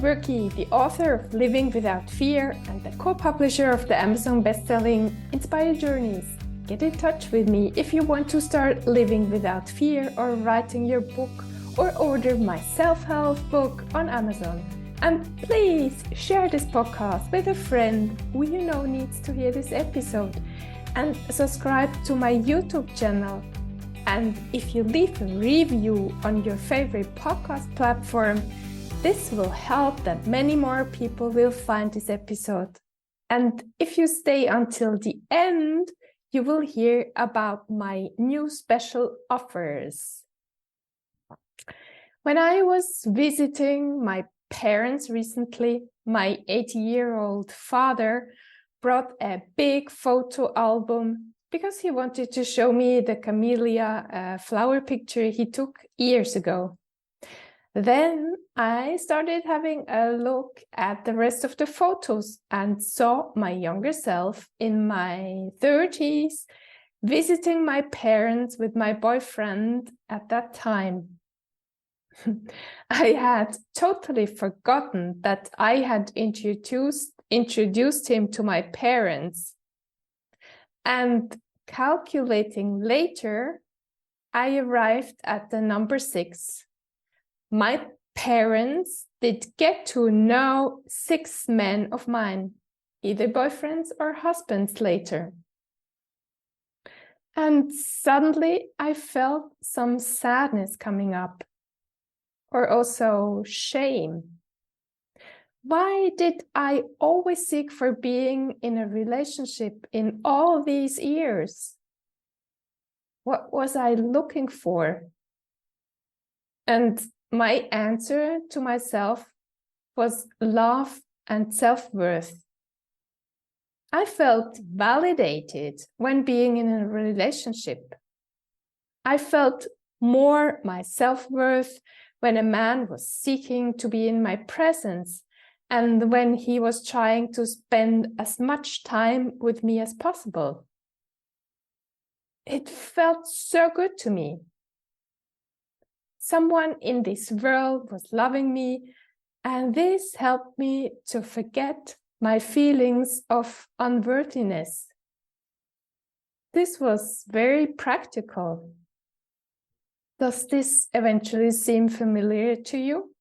Buerki, the author of Living Without Fear and the co-publisher of the Amazon best-selling Inspire Journeys. Get in touch with me if you want to start living without fear or writing your book or order my self-help book on Amazon. And please share this podcast with a friend who you know needs to hear this episode, and subscribe to my YouTube channel. And if you leave a review on your favorite podcast platform, this will help that many more people will find this episode. And if you stay until the end, you will hear about my new special offers. When I was visiting my parents recently, my 80-year-old father brought a big photo album because he wanted to show me the camellia flower picture he took years ago. Then I started having a look at the rest of the photos and saw my younger self in my 30s visiting my parents with my boyfriend at that time. I had totally forgotten that I had introduced him to my parents. And calculating later, I arrived at the number 6. My parents did get to know 6 men of mine, either boyfriends or husbands later. And suddenly I felt some sadness coming up, or also shame. Why did I always seek for being in a relationship in all these years? What was I looking for? And my answer to myself was love and self-worth. I felt validated when being in a relationship. I felt more my self-worth when a man was seeking to be in my presence and when he was trying to spend as much time with me as possible. It felt so good to me. Someone in this world was loving me, and this helped me to forget my feelings of unworthiness. This was very practical. Does this eventually seem familiar to you?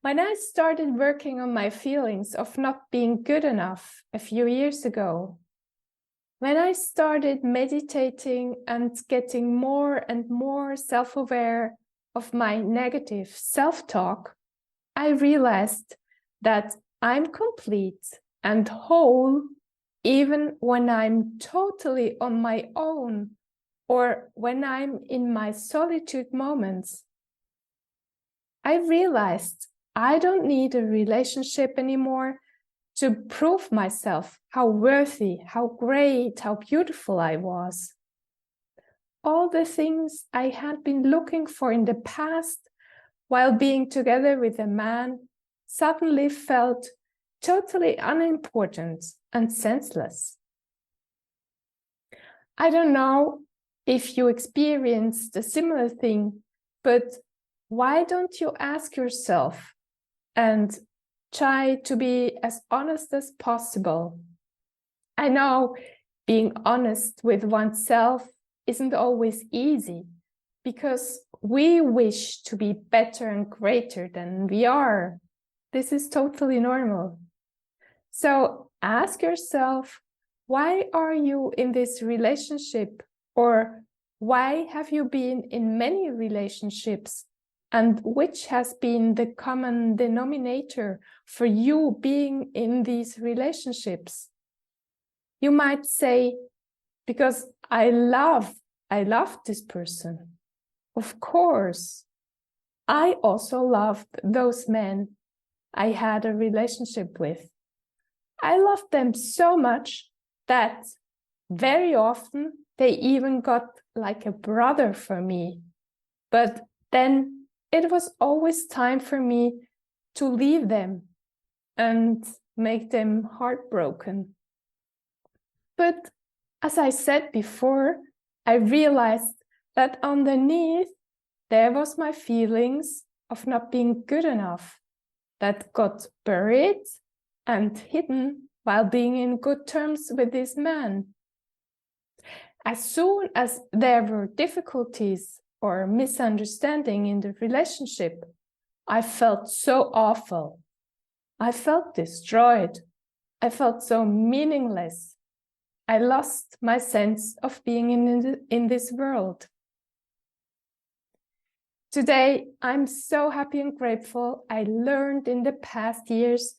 When I started working on my feelings of not being good enough a few years ago, when I started meditating and getting more and more self-aware of my negative self-talk, I realized that I'm complete and whole even when I'm totally on my own or when I'm in my solitude moments. I realized I don't need a relationship anymore to prove myself how worthy, how great, how beautiful I was. All the things I had been looking for in the past while being together with a man suddenly felt totally unimportant and senseless. I don't know if you experienced a similar thing, but why don't you ask yourself and try to be as honest as possible? I know being honest with oneself isn't always easy because we wish to be better and greater than we are. This is totally normal. So ask yourself, why are you in this relationship? Or why have you been in many relationships? And which has been the common denominator for you being in these relationships? You might say, because I love this person. Of course, I also loved those men I had a relationship with. I loved them so much that very often they even got like a brother for me. But then it was always time for me to leave them and make them heartbroken. But as I said before, I realized that underneath there was my feelings of not being good enough that got buried and hidden while being in good terms with this man. As soon as there were difficulties or misunderstanding in the relationship, I felt so awful. I felt destroyed. I felt so meaningless. I lost my sense of being in this world. Today, I'm so happy and grateful I learned in the past years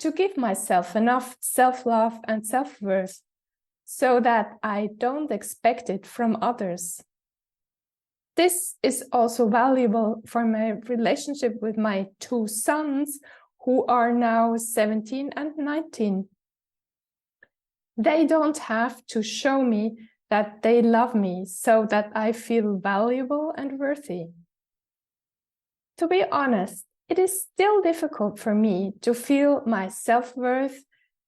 to give myself enough self-love and self-worth so that I don't expect it from others. This is also valuable for my relationship with my two sons, who are now 17 and 19. They don't have to show me that they love me so that I feel valuable and worthy. To be honest, it is still difficult for me to feel my self-worth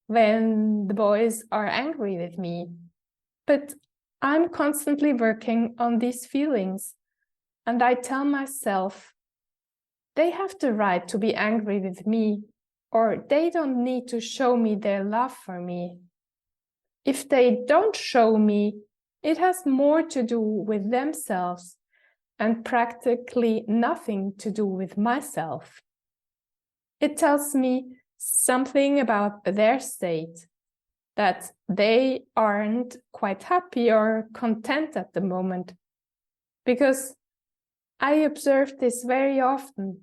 when the boys are angry with me. But I'm constantly working on these feelings, and I tell myself, they have the right to be angry with me, or they don't need to show me their love for me. If they don't show me, it has more to do with themselves and practically nothing to do with myself. It tells me something about their state, that they aren't quite happy or content at the moment, because I observe this very often.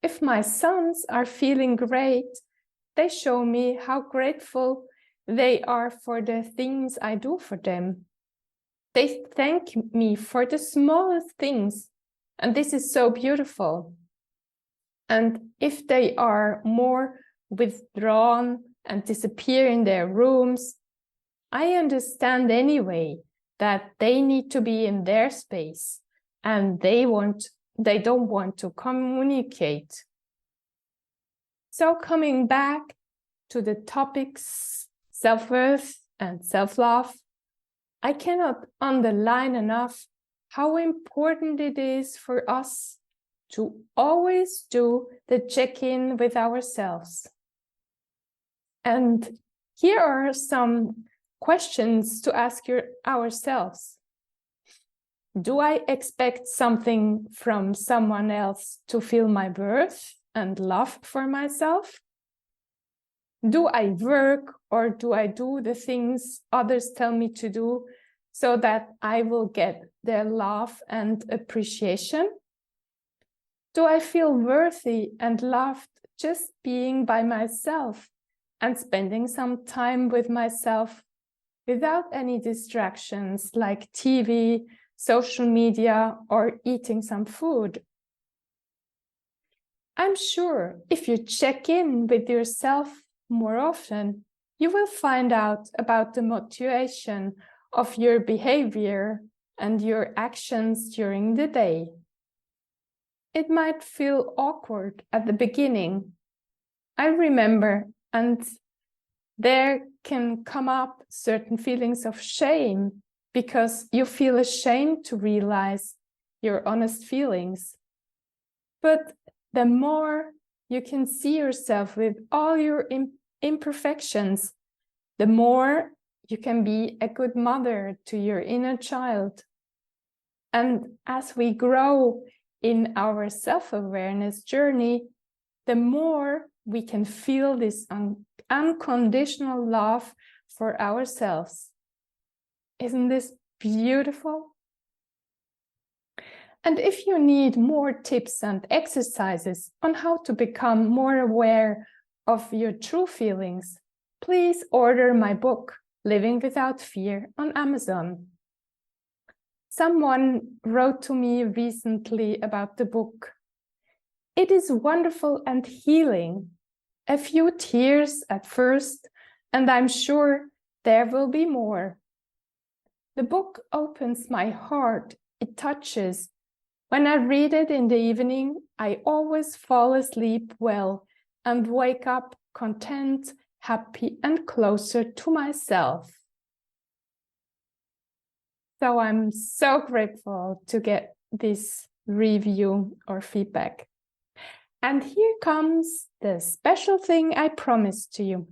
If my sons are feeling great, they show me how grateful they are for the things I do for them. They thank me for the smallest things, and this is so beautiful. And if they are more withdrawn and disappear in their rooms, I understand anyway that they need to be in their space and they don't want to communicate. So coming back to the topics self-worth and self-love, I cannot underline enough how important it is for us to always do the check-in with ourselves. And here are some questions to ask ourselves. Do I expect something from someone else to feel my worth and love for myself? Do I work or do I do the things others tell me to do so that I will get their love and appreciation? Do I feel worthy and loved just being by myself and spending some time with myself without any distractions like TV, social media, or eating some food? I'm sure if you check in with yourself more often, you will find out about the motivation of your behavior and your actions during the day. It might feel awkward at the beginning. I remember, and there can come up certain feelings of shame because you feel ashamed to realize your honest feelings. But the more you can see yourself with all your imperfections, the more you can be a good mother to your inner child. And as we grow in our self-awareness journey, the more we can feel this unconditional love for ourselves. Isn't this beautiful? And if you need more tips and exercises on how to become more aware of your true feelings, please order my book, Living Without Fear, on Amazon. Someone wrote to me recently about the book. It is wonderful and healing. A few tears at first, and I'm sure there will be more. The book opens my heart. It touches. When I read it in the evening, I always fall asleep well and wake up content, happy, and closer to myself. So I'm so grateful to get this review or feedback. And here comes the special thing I promised to you.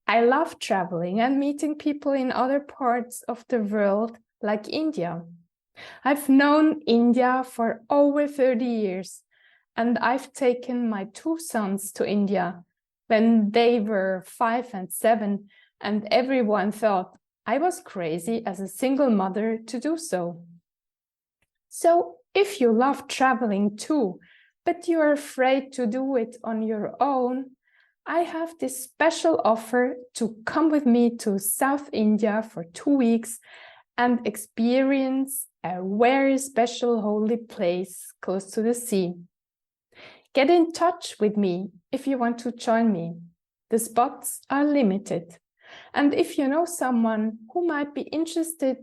I love traveling and meeting people in other parts of the world, like India. I've known India for over 30 years, and I've taken my 2 sons to India when they were 5 and 7, and everyone thought I was crazy as a single mother to do so. So if you love traveling too, but you're afraid to do it on your own, I have this special offer to come with me to South India for 2 weeks and experience a very special holy place close to the sea. Get in touch with me if you want to join me. The spots are limited. And if you know someone who might be interested,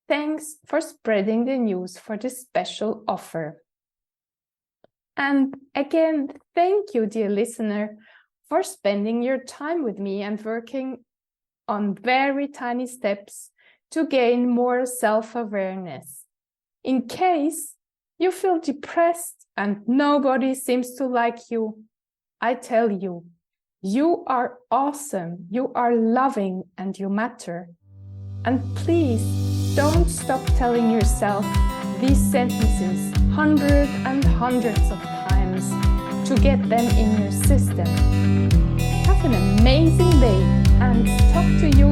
thanks for spreading the news for this special offer. And again, thank you, dear listener, for spending your time with me and working on very tiny steps to gain more self-awareness. In case you feel depressed and nobody seems to like you, I tell you, you are awesome, you are loving, and you matter. And please don't stop telling yourself these sentences hundreds and hundreds of times to get them in your system. Have an amazing day and talk to you